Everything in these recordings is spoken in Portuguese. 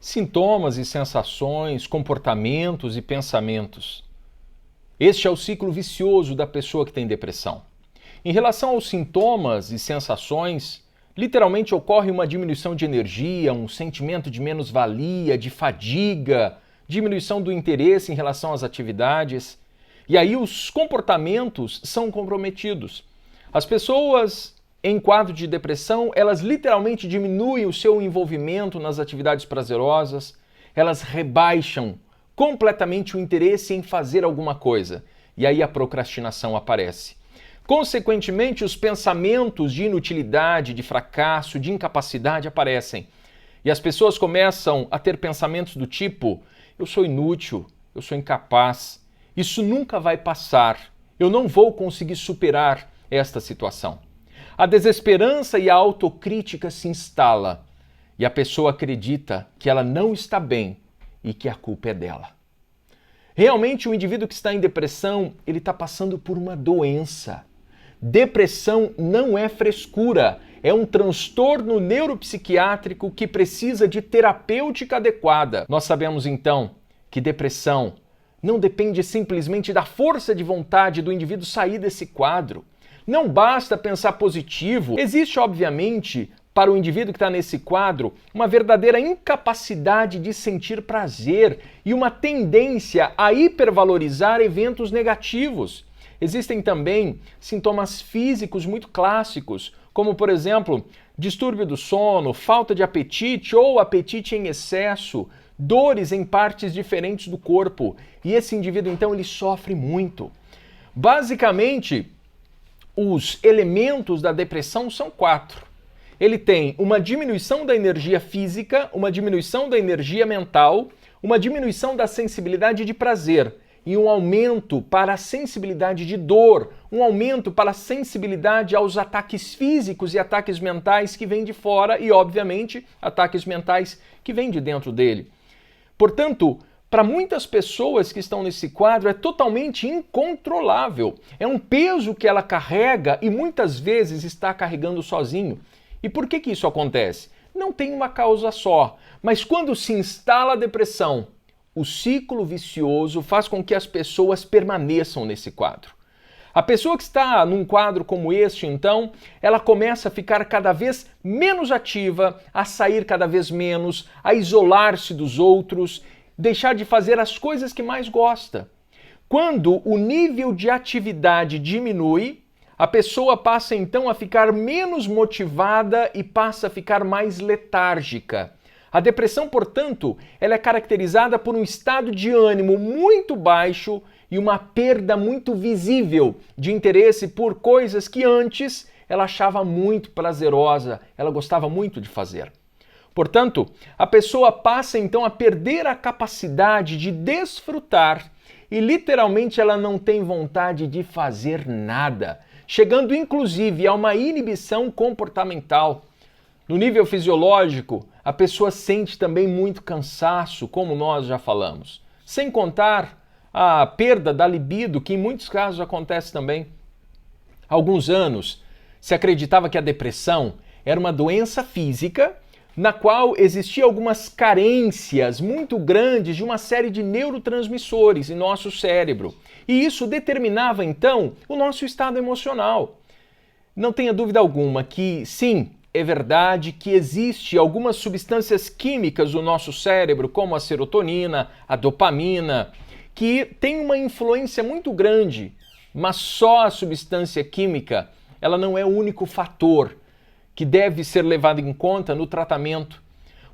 sintomas e sensações, comportamentos e pensamentos. Este é o ciclo vicioso da pessoa que tem depressão. Em relação aos sintomas e sensações, literalmente ocorre uma diminuição de energia, um sentimento de menos-valia, de fadiga, diminuição do interesse em relação às atividades. E aí os comportamentos são comprometidos. As pessoas em quadro de depressão, elas literalmente diminuem o seu envolvimento nas atividades prazerosas, elas rebaixam completamente o interesse em fazer alguma coisa. E aí a procrastinação aparece. Consequentemente, os pensamentos de inutilidade, de fracasso, de incapacidade aparecem. E as pessoas começam a ter pensamentos do tipo: eu sou inútil, eu sou incapaz, isso nunca vai passar, eu não vou conseguir superar esta situação. A desesperança e a autocrítica se instala e a pessoa acredita que ela não está bem e que a culpa é dela. Realmente, o indivíduo que está em depressão, ele está passando por uma doença. Depressão não é frescura, é um transtorno neuropsiquiátrico que precisa de terapêutica adequada. Nós sabemos então que depressão não depende simplesmente da força de vontade do indivíduo sair desse quadro. Não basta pensar positivo. Existe, obviamente, para o indivíduo que está nesse quadro, uma verdadeira incapacidade de sentir prazer e uma tendência a hipervalorizar eventos negativos. Existem também sintomas físicos muito clássicos, como, por exemplo, distúrbio do sono, falta de apetite ou apetite em excesso, dores em partes diferentes do corpo. E esse indivíduo, então, ele sofre muito. Basicamente, os elementos da depressão são 4. Ele tem uma diminuição da energia física, uma diminuição da energia mental, uma diminuição da sensibilidade de prazer e um aumento para a sensibilidade de dor, um aumento para a sensibilidade aos ataques físicos e ataques mentais que vêm de fora e, obviamente, ataques mentais que vêm de dentro dele. Portanto, para muitas pessoas que estão nesse quadro é totalmente incontrolável. É um peso que ela carrega e muitas vezes está carregando sozinho. E por que isso acontece? Não tem uma causa só, mas quando se instala a depressão, o ciclo vicioso faz com que as pessoas permaneçam nesse quadro. A pessoa que está num quadro como este, então, ela começa a ficar cada vez menos ativa, a sair cada vez menos, a isolar-se dos outros, deixar de fazer as coisas que mais gosta. Quando o nível de atividade diminui, a pessoa passa então a ficar menos motivada e passa a ficar mais letárgica. A depressão, portanto, ela é caracterizada por um estado de ânimo muito baixo e uma perda muito visível de interesse por coisas que antes ela achava muito prazerosa, ela gostava muito de fazer. Portanto, a pessoa passa então a perder a capacidade de desfrutar e literalmente ela não tem vontade de fazer nada, chegando inclusive a uma inibição comportamental. No nível fisiológico, a pessoa sente também muito cansaço, como nós já falamos. Sem contar a perda da libido, que em muitos casos acontece também. Há alguns anos, se acreditava que a depressão era uma doença física na qual existiam algumas carências muito grandes de uma série de neurotransmissores em nosso cérebro. E isso determinava, então, o nosso estado emocional. Não tenha dúvida alguma que, sim, é verdade que existe algumas substâncias químicas do nosso cérebro, como a serotonina, a dopamina, que tem uma influência muito grande, mas só a substância química, ela não é o único fator que deve ser levado em conta no tratamento.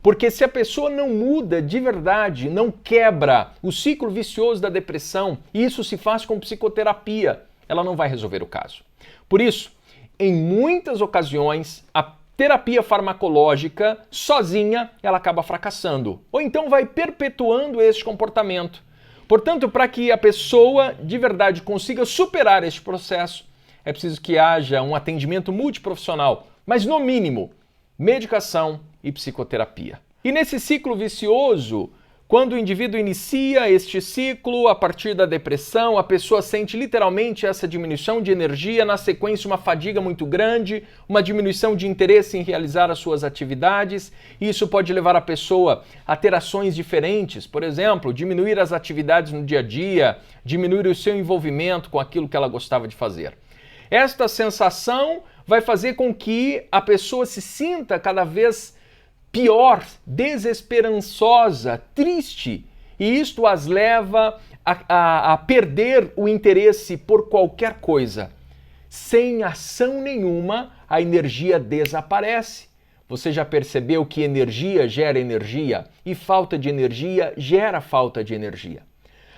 Porque se a pessoa não muda de verdade, não quebra o ciclo vicioso da depressão, e isso se faz com psicoterapia, ela não vai resolver o caso. Por isso, em muitas ocasiões, a terapia farmacológica, sozinha, ela acaba fracassando. Ou então vai perpetuando este comportamento. Portanto, para que a pessoa de verdade consiga superar este processo, é preciso que haja um atendimento multiprofissional, mas no mínimo, medicação e psicoterapia. E nesse ciclo vicioso, Quando o indivíduo inicia este ciclo, a partir da depressão, a pessoa sente literalmente essa diminuição de energia, na sequência uma fadiga muito grande, uma diminuição de interesse em realizar as suas atividades, e isso pode levar a pessoa a ter ações diferentes, por exemplo, diminuir as atividades no dia a dia, diminuir o seu envolvimento com aquilo que ela gostava de fazer. Esta sensação vai fazer com que a pessoa se sinta cada vez pior, desesperançosa, triste, e isto as leva a perder o interesse por qualquer coisa. Sem ação nenhuma, a energia desaparece. Você já percebeu que energia gera energia e falta de energia gera falta de energia?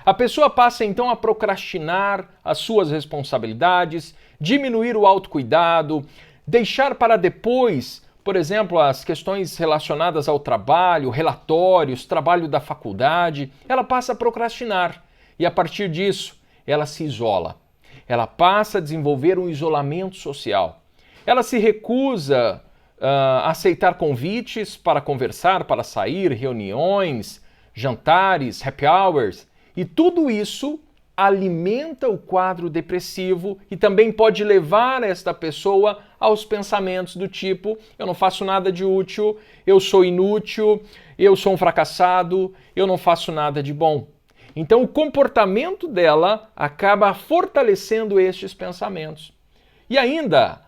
A pessoa passa então a procrastinar as suas responsabilidades, diminuir o autocuidado, deixar para depois, por exemplo, as questões relacionadas ao trabalho, relatórios, trabalho da faculdade. Ela passa a procrastinar e a partir disso ela se isola. Ela passa a desenvolver um isolamento social. Ela se recusa a aceitar convites para conversar, para sair, reuniões, jantares, happy hours, e tudo isso alimenta o quadro depressivo e também pode levar esta pessoa aos pensamentos do tipo: eu não faço nada de útil, eu sou inútil, eu sou um fracassado, eu não faço nada de bom. Então o comportamento dela acaba fortalecendo estes pensamentos. E ainda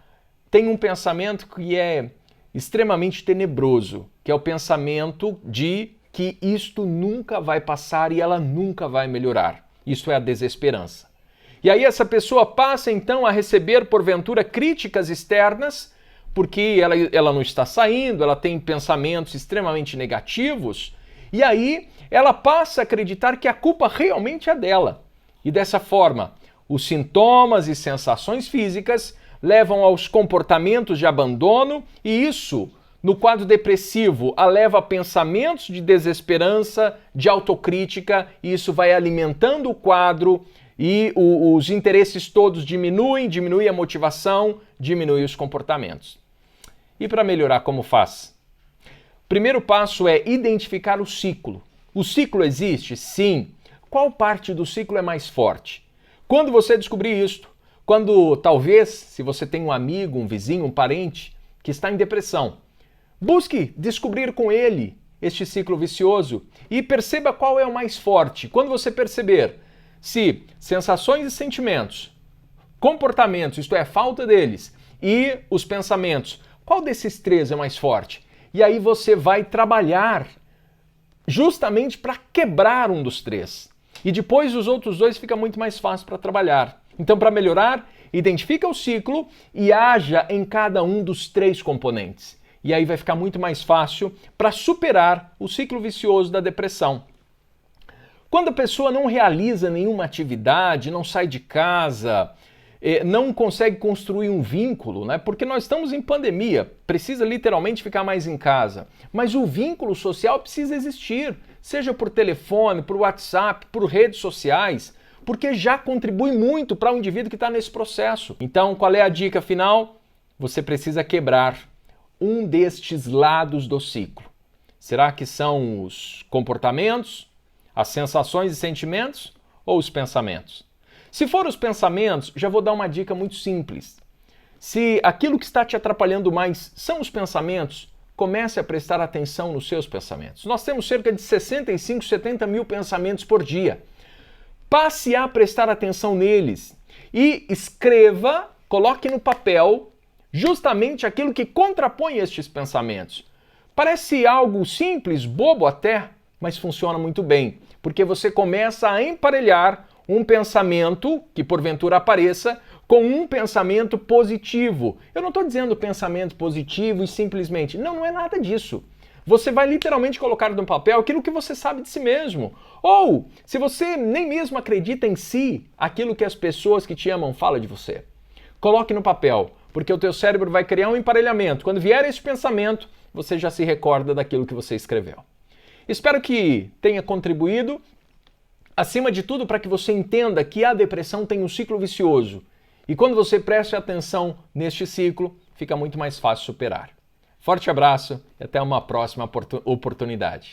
tem um pensamento que é extremamente tenebroso, que é o pensamento de que isto nunca vai passar e ela nunca vai melhorar. Isso é a desesperança. E aí essa pessoa passa então a receber, porventura, críticas externas, porque ela não está saindo, ela tem pensamentos extremamente negativos, e aí ela passa a acreditar que a culpa realmente é dela. E dessa forma, os sintomas e sensações físicas levam aos comportamentos de abandono, e isso, no quadro depressivo, a leva a pensamentos de desesperança, de autocrítica, e isso vai alimentando o quadro e os interesses todos diminui a motivação, diminui os comportamentos. E para melhorar, como faz? Primeiro passo é identificar o ciclo. O ciclo existe? Sim. Qual parte do ciclo é mais forte? Quando você descobrir isto, quando talvez, se você tem um amigo, um vizinho, um parente que está em depressão, busque descobrir com ele este ciclo vicioso e perceba qual é o mais forte. Quando você perceber se sensações e sentimentos, comportamentos, isto é, falta deles, e os pensamentos, qual desses três é mais forte? E aí você vai trabalhar justamente para quebrar um dos três. E depois os outros dois fica muito mais fácil para trabalhar. Então, para melhorar, identifica o ciclo e haja em cada um dos três componentes. E aí vai ficar muito mais fácil para superar o ciclo vicioso da depressão. Quando a pessoa não realiza nenhuma atividade, não sai de casa, não consegue construir um vínculo, né? Porque nós estamos em pandemia, precisa literalmente ficar mais em casa. Mas o vínculo social precisa existir, seja por telefone, por WhatsApp, por redes sociais, porque já contribui muito para o indivíduo que está nesse processo. Então, qual é a dica final? Você precisa quebrar um destes lados do ciclo. Será que são os comportamentos, as sensações e sentimentos ou os pensamentos? Se for os pensamentos, já vou dar uma dica muito simples. Se aquilo que está te atrapalhando mais são os pensamentos, comece a prestar atenção nos seus pensamentos. Nós temos cerca de 65, 70 mil pensamentos por dia. Passe a prestar atenção neles e escreva, coloque no papel justamente aquilo que contrapõe estes pensamentos. Parece algo simples, bobo até, mas funciona muito bem, porque você começa a emparelhar um pensamento que porventura apareça com um pensamento positivo. Eu não estou dizendo pensamento positivo e simplesmente, não é nada disso. Você vai literalmente colocar no papel aquilo que você sabe de si mesmo. Ou, se você nem mesmo acredita em si, aquilo que as pessoas que te amam falam de você. Coloque no papel, porque o teu cérebro vai criar um emparelhamento. Quando vier esse pensamento, você já se recorda daquilo que você escreveu. Espero que tenha contribuído, acima de tudo, para que você entenda que a depressão tem um ciclo vicioso. E quando você preste atenção neste ciclo, fica muito mais fácil superar. Forte abraço e até uma próxima oportunidade.